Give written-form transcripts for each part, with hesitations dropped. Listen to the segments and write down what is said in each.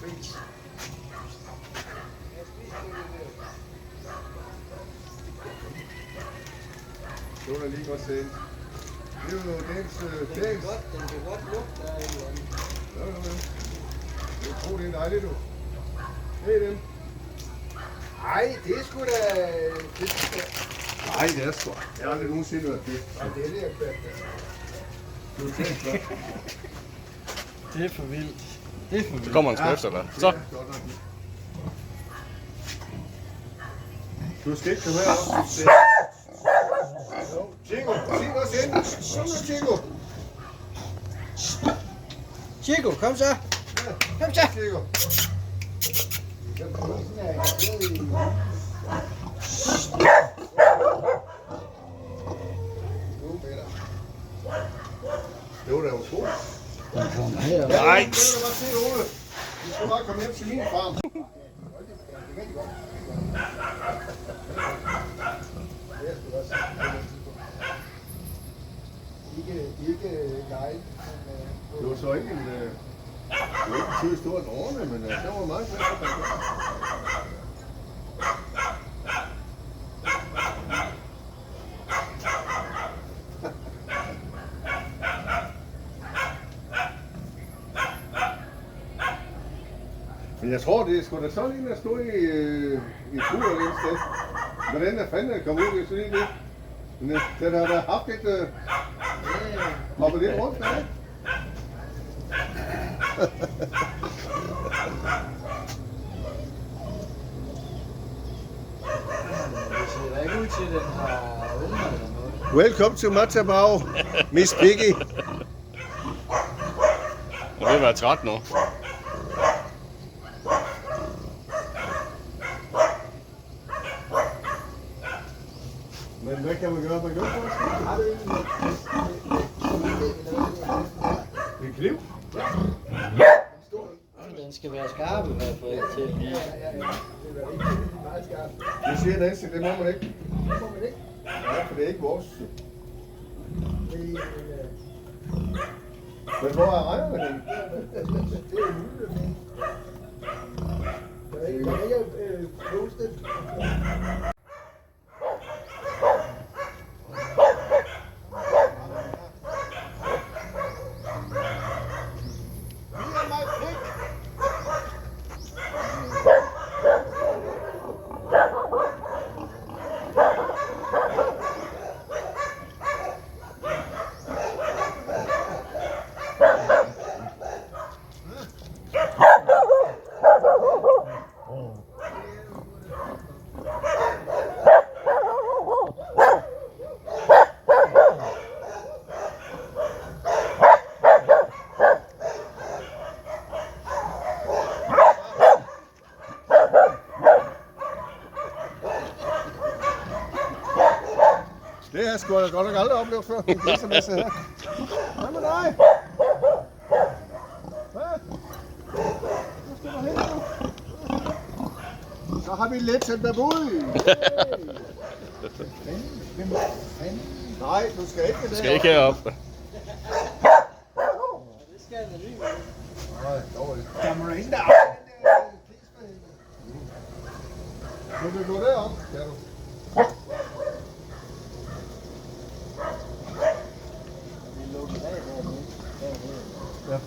Spis. Det var da lige godt set. Det er jo dagens... Den kan godt lugte af et eller andet. Ja. Jeg tror, det er dejligt, du. Hey, dem. Ej, det er sgu da... Nej, det er sgu. Jeg har aldrig nogensinde været det. Ja, det er det, jeg købte. Du er tænkt godt. Det er for vildt. Det er for vildt. Så kommer en skrift, eller? Så. Du skal ikke komme herop. Chico, Chico, sind. Kom nu, Chico. Chico, kom så. Kom så. Chico. Det var da utroligt. Nej. Du skal bare komme hjem til min farm. Ikke guide. Det var så ikke en... Det var ikke en tid stor drone, men der var meget glad for det. Men jeg tror, det er sgu da så lige at stå i bur et sted. Hvordan er fanden det kommet ud, det er så lige det. Men den har da haft lidt hoppet lidt rundt der. Det ser da ikke ud til, at den har unger eller noget. Welcome to Matabau, Miss Piggy. Jeg vil være træt nu. Men hvad kan man gøre? Man gør det. Har du En kniv? Den skal være skarp i hvert fald til at blive. Det siger Nancy, det må man ikke. Nej, for det er ikke vores. Men hvor er rejerne henne? Det er ikke postet. Det har jeg sgu godt nok aldrig oplevet før. Det er som jeg ser her. Hvad med dig? Hvad? Hvor skal du hen nu? Så har vi lidt til babui. Nej, du skal ikke Du skal ikke herop. Det skal den alligevel. Nej, dårligt. Kommer der ikke der? Vil du gå derop? Ja, du. Vi lukker af dernede. Ja.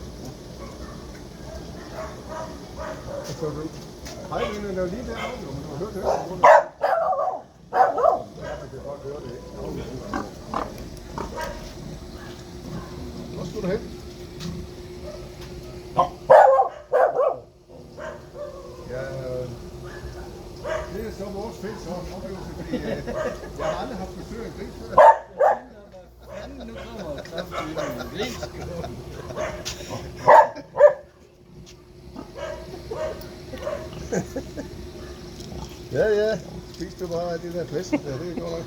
Så går du. Hej, Lene, der er lige deroppe, men du har hørt det. Jeg kan godt høre det, ikke? Hvor skal du hen? Ja, det er så vores fælles oplevelse, fordi jeg har aldrig haft besøg af en gris før. Nu kommer kraftigt en gris. Ja, ja. Spis du bare af det der flæsk der, det er godt nok.